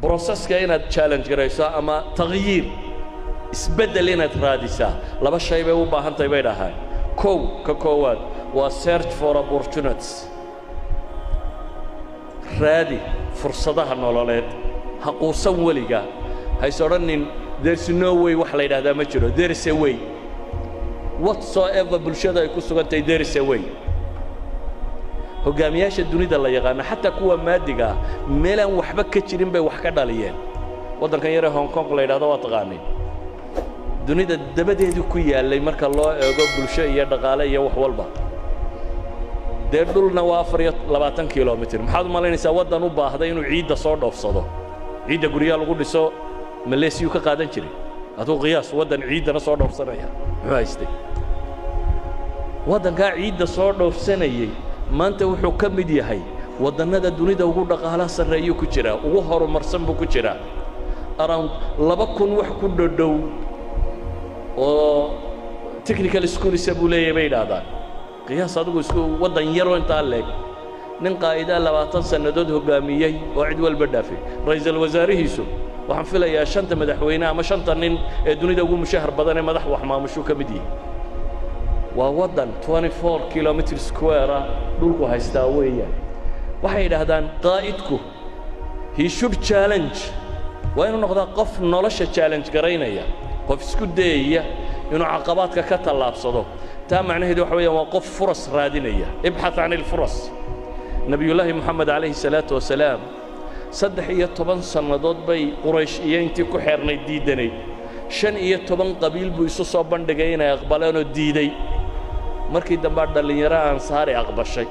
بروسسك inaad challenge garayso ama tagyiir isbedel inaad raadisaa laba shay bay u baahan tahay bay dhahay ka koowaad waa search for opportunities raadi fursadaha nololeed ha quusan weliga haysoodhanin there's no way wax la yidhaahdaa ma jiro there is a way whatsoever bulshada ay ku sugan tahay there is a way hogaamiyaasha dunida la yaqaan xataa kuwa maadiga meelan waxba ka jirin bay wax ka dhaliyeen wadankan yar ee Hong Kong la yiraahdo waa taqaanay dunida dabadeedu ku yaalay marka loo eego bulsho iyo dhaqaale iyo wax walba deedulna waa 24 kilomitir maxaad u malaynaysaa wadan u baahday inuu ciidda soo dhoofsado ciidda guriga lagu dhiso Malaysia ka qaadan jiray adoo qiyaas wadan ciidana soo dhoofsanaya muxuu haystay wadanka ciidda soo dhoofsanayay maanta wuxuu ka mid yahay wadannada dunida ugu dhaqaalaha sareeyo ku jira ugu horumarsan buu ku jira around 2000 wax ku dhow oo technical school isagu leeyahay bay dhaahdaan qiyaas adigu isku wadan yar oo inta leeg nin qaayida 20 sanadood hogaamiyay oo cid walba dhaafay ra'iisul wasaarihiisu waxaan filayaa shanta madaxweyne ama shanta nin ee dunida ugu mushahar badan ee madax wax maamusho ka mid yahay waa wadan 24 kilometer square dhulku haystaa weeyaan waxay yiraahdaan qaa'idku he should challenge waa inuu noqdo qof nolosha challenge gareynaya qof isku dayaya inuu caqabaadka ka talaabsado taa macnaheedu waxa weeyaan waa qof furas raadinaya ibxath an al-furas nabiyullaahi muhammad alayhi salatu wasalaam 13 sanadood bay quraysh iyo intii ku xirnay diidanay 15 qabiil buu isu soo bandhigay inay aqbaleen oo diiday markii dambe dhalinyaro ansaari aqbashay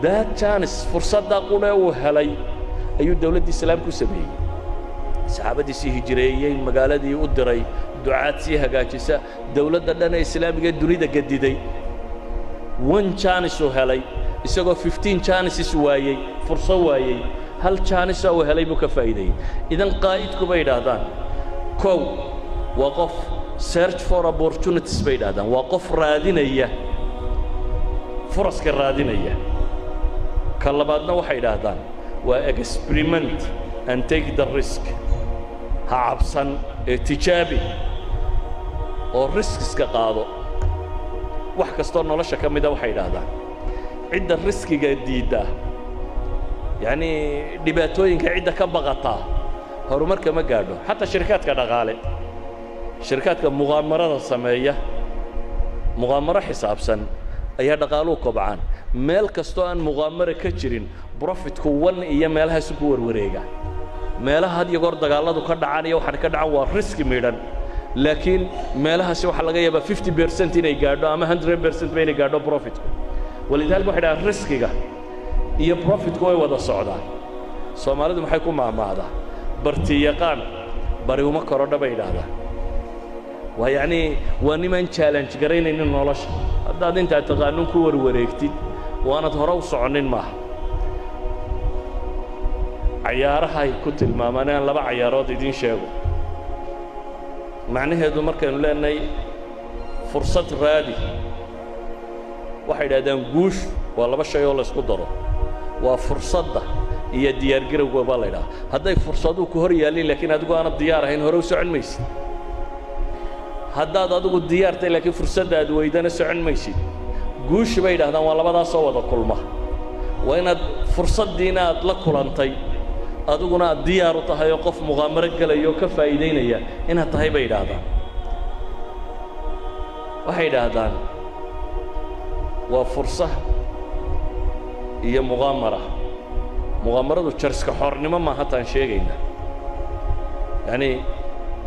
that chance fursada qule uu helay ayuu dawladda islaamku sameeyay saxaabadiisii hijreeyay magaaladii u diray ducaad si hagaajisa dawladda dhan ee islaamiga dunida gadiday one chance uu helay isagoo 15 chances waayay fursad waayay hal chance uu helay buu ka faa'iiday idan qaa'idku bay yiraahdaan kow waa qof search for opportunities bay yiraahdaan waa qof raadinaya furaska raadinaya ka labaadna waxay yiraahdaan waa experiment and take the risk ha cabsan tijaabi oo risks ka qaado wax kastoo nolosha ka mid ah waxay yiraahdaan cidda riskiga diida yani dhibaatooyinka cidda ka baqata horumarka ma gaadho xataa shirkadka dhaqaale shirkadka muqaamarada sameeya muqaamaro xisaabsan ayaa dhaqaaluhu kobcaan meel kastoo aan muqaamaro ka jirin profitku wan iyo meelahaas ku warwareega meelaha had iyo goor dagaaladu ka dhacaan iyo waxa ka dhacan waa risk midhan laakiin meelahaas waxa laga yaabaa 50% inay gaadho ama 100% inay gaadho profitku walidaalku waxa dhaca riskiga iyo profitku way wada socdaan Soomaalidu maxay ku maamaadaa barti yaqaan bari uma korodha bay yiraahdaan waa yani waa niman challenge gareynayna nolosha haddaad inta taqaanun ku warwareegtid waanad hore u soconin ma ciyaaraha ay ku tilmaamaan laba ciyaarood idin sheego macnaheedu markaynu leenahay fursad raadi waxay yiraahdaan guush waa laba shay oo la isku daro waa fursadda iyo diyaar garowga baa la yiraahdaa hadday fursadu ku hor yaalin laakiin adigu aan diyaar ahayn hore u socon maysid haddaad adigu diyaartay laakiin fursadda aad weydana socon maysid guush bay yiraahdaan waa labadaas oo wada kulma waa inaad fursaddiina aad la kulantay adiguna aad diyaar u tahay oo qof muqaamaro galayo ka faa'iideynaya inaad tahay bay yiraahdaan waxay yiraahdaan waa fursad iyo muqaamaradu jarska xornimo ma hataan sheegayna yani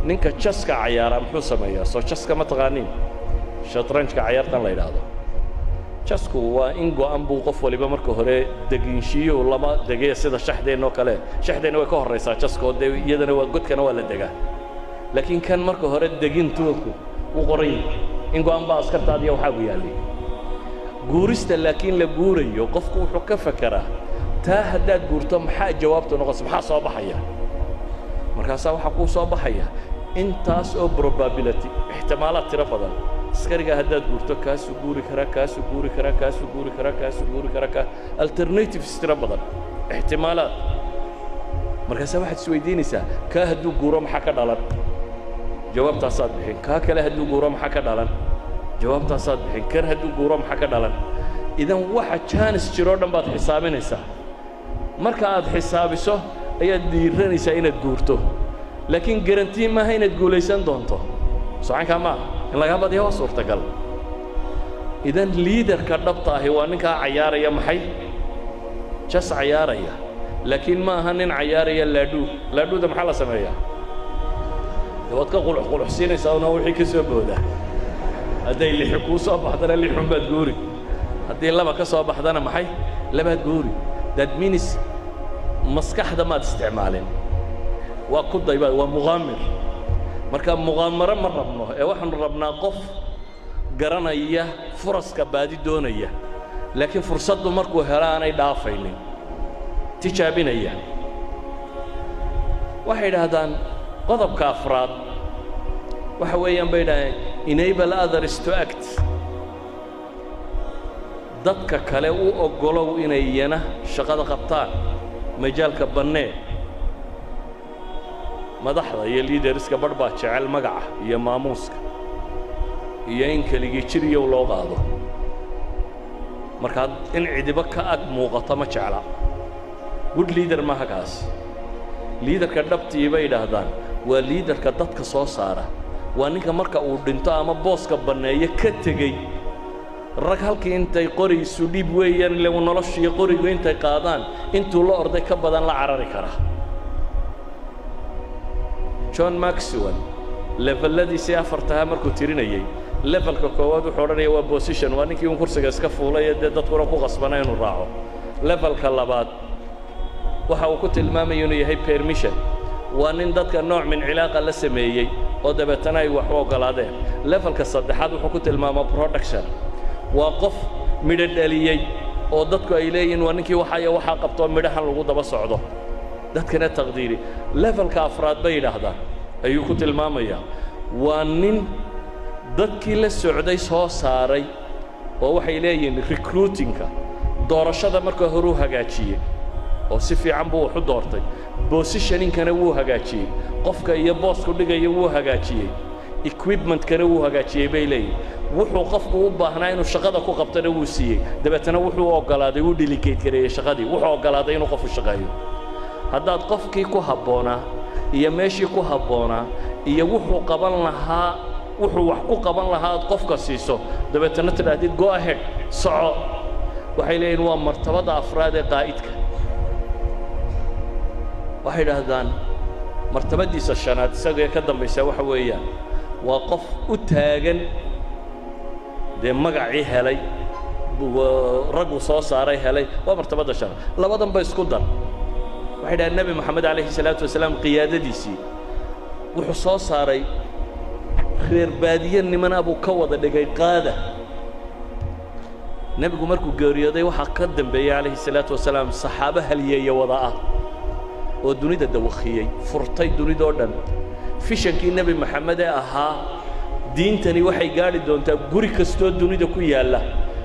ninka jaska ciyaara muxuu sameeyaa soo jaska ma taqaanin shatranjka ciyaartan la yiraahdo jasku waa in go'an buu qof waliba marka hore deginshiyo lama degay sida shaxdeen oo kale shaxdeen way ka horeysaa jaskoo iyadana waa godkana waa la degaa laakiin kan marka hore degintuuku uu qoray in go'an baa askartaadiya waxa uu yaalay guurista laakiin la guurayo qofku wuxuu ka fakaraa taa haddaad guurto maxaa jawaabtu noqoto maxaa soo baxaya markaas waxa ku soo baxaya intaas oo probability ihtimaalaad tiro badan askariga haddaad guurto kaasu guuri kara alternatives tiro badan ihtimaalaad markaas waxaad isweydiinaysaa kaa hadduu guuro maxaa ka dhalan jawaabtaasaad bixin kaa kale hadduu guuro maxaa ka dhalan jawaabtaasaad bixin kan hadduu guuro maxaa ka dhalan idan waxa jaanis jiroo dhan baad xisaabinaysaa marka aad xisaabiso ayaad dhiiranaysaa inaad guurto laakiin garantii maaha inaad guulaysan doonto socankaa maaha in lagaa badiya waa suurtagal idan liidarka dhabta ahi waa ninkaa cayaaraya maxay jas cayaaraya laakiin ma aha nin cayaaraya laadhuuda maxaa la sameeyaa dee waad ka quluxquluxsiinaysaa una wixii ka soo booda hadday lixi kuu soo baxdana lixun baad guuri haddii laba ka soo baxdana maxay labaad guuri that means maskaxda maad isticmaalin waa ku dayba waa muqaamir marka muqaamaro ma rabno ee waxaanu rabnaa qof garanaya furaska baadi doonaya laakiin fursaddu markuu helo aanay dhaafaynin tijaabinaya waxay yidhaahdaan qodobka afraad waxa weeyaan bay yidhahdeen enable others to act dadka kale u oggolow inay iyana shaqada qabtaan majaalka bannee madaxda iyo liiderska badh baa jecel magaca iyo maamuuska iyo in keligii jiriyow loo qaado markaad in cidiba ka ag muuqato ma jecla good leader maaha kaas liidarka dhabtii bay yidhaahdaan waa liidarka dadka soo saara waa ninka marka uu dhinto ama booska banneeyo ka tegey rag halkii intay qori isu dhiib weeyaan ile noloshiiyo qorigu intay qaadaan intuu la orday ka badan la carari kara john maxwell leveladiisii afartaha markuu tirinayey levelka koowaad wuxuu odhanaya waa position waa ninkii un kursiga iska fuulay ee dee dadkuna ku qasbana inuu raaco levelka labaad waxa uu ku tilmaamaya inuu yahay permission waa nin dadka nooc min cilaaqa la sameeyey oo dabeetana ay wax u oggolaadeen levelka saddexaad wuxuu ku tilmaamaa production waa qof midho dhaliyey oo dadku ay leeyihiin waa ninkii waxaa qabtoo midhahan lagu daba socdo dadkana taqdiiri levelka afraad bay yidhaahdaan ayuu ku tilmaamayaa waa nin dadkii la socday soo saaray oo waxay leeyihiin recruitingka doorashada marka hore u hagaajiyey oo si fiican buu wax u doortay positioningkana wuu hagaajiyey qofka iyo boosku dhigaya wuu hagaajiyey equipmentkana wuu hagaajiyey bay leeyihin wuxuu qofku u baahnaa inuu shaqada ku qabtana wuu siiyey dabeetana wuxuu oggolaaday wuu delegate gareeyey shaqadii wuxuu oggolaaday inuu qofu shaqeeyo haddaad qofkii ku habboonaa iyo meeshii ku habboonaa iyo wuxuu qaban lahaa wuxuu wax ku qaban lahaa aad qofka siiso dabeetana tidhaahdid go ahead soco waxay leeyihin waa martabada afraad ee qaa'idka waxay yidhaahdaan martabadiisa shanaad isagoo ka dambaysa waxa weeyaan waa qof u taagan dee magacii helay raggu soo saaray helay waa martabada shanaad labadan ba isku dar waxay yidhahdeen nebi moxamed calayhi salaatu wasalaam qiyaadadiisii wuxuu soo saaray reer baadiye nimana buu ka wada dhigay qaada nebigu markuu geeriyooday waxaa ka dambeeyey calayhi salaatu wasalaam saxaabo halyeeya wada ah oo dunida dawakhiyey furtay dunidoo dhan fishankii nebi moxamed ee ahaa diintani waxay gaadhi doontaa guri kastoo dunida ku yaalla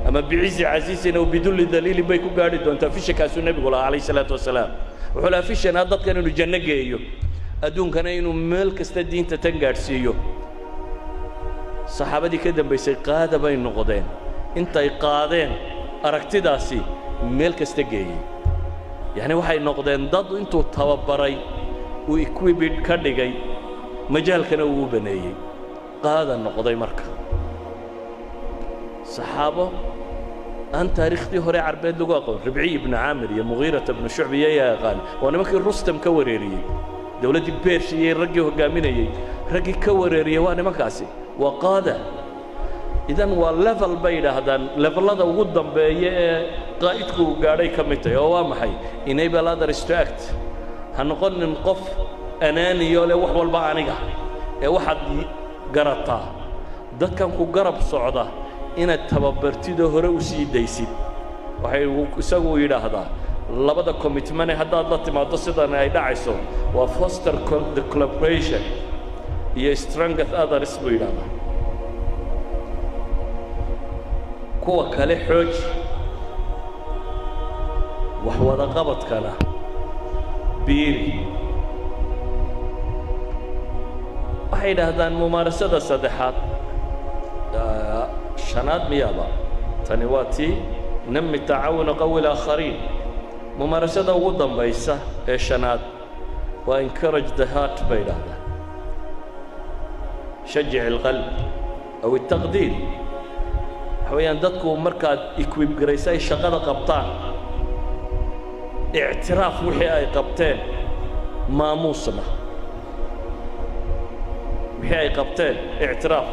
ama bicizi casiisin aw bidulli daliilin bay ku gaadhi doontaa fishankaasuu nebigu lahaa calayhi salaatu wasalaam wuxuu lahaa fishanaa dadkan inuu janno geeyo adduunkana inuu meel kasta diinta tan gaadhsiiyo saxaabadii ka dambaysay qaada bay noqdeen intay qaadeen aragtidaasi meel kasta geeyey yacni waxay noqdeen dad intuu tababaray uu equipid ka dhigay majaalkana uu u baneeyey qaada noqday marka saxaabo aan taariikhdii hore carbeed lagu aqoon ribciy ibnu caamir iyo mugiirata ibnu shucbi iyo yaqaan waa nimankii rustam ka wareeriyey dowladdii beershiyey raggii hoggaaminayey raggii ka wareeriyey waa nimankaasi waa qaada idan waa level bay yidhaahdaan levelada ugu dambeeya ee qaa'idku uu gaadhay ka mid tahay oo waa maxay enable others to act ha noqonin qof anaaniyo leh wax walba aniga ee waxaad garataa dadkan ku garab socda inaad tababartidoo hore u sii daysid waxay isagu yidhaahdaa labada commitment haddaad la timaado sidan ay dhacayso waa foster the collaboration iyo strength others buu yidhaahdaa kuwa kale xooji wax wada qabadkana biiri waxay yidhaahdaan mumaarasada saddexaad shanaad miyaaba tani waa tii nami tacaawuna qawi laakhariin mumaarasada ugu dambaysa ee shanaad waa encourage the heart bay yidhaahdaan shajic alqalb aw altaqdiir waxa weeyaan dadku markaad equip garaysa ay shaqada qabtaan ictiraaf wixii ay qabteen maamuusna wixii ay qabteen ictiraaf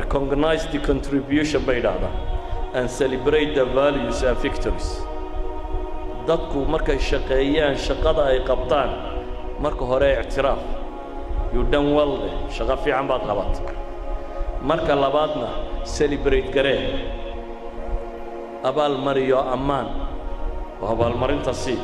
recognize the contribution bay yidhaahdaan and celebrate the values and victories dadku markay shaqeeyaan shaqada ay qabtaan marka hore ictiraaf you done well shaqo fiican baad qabatay marka labaadna celebrate garee abaalmariyo ammaan oo abaalmarinta sii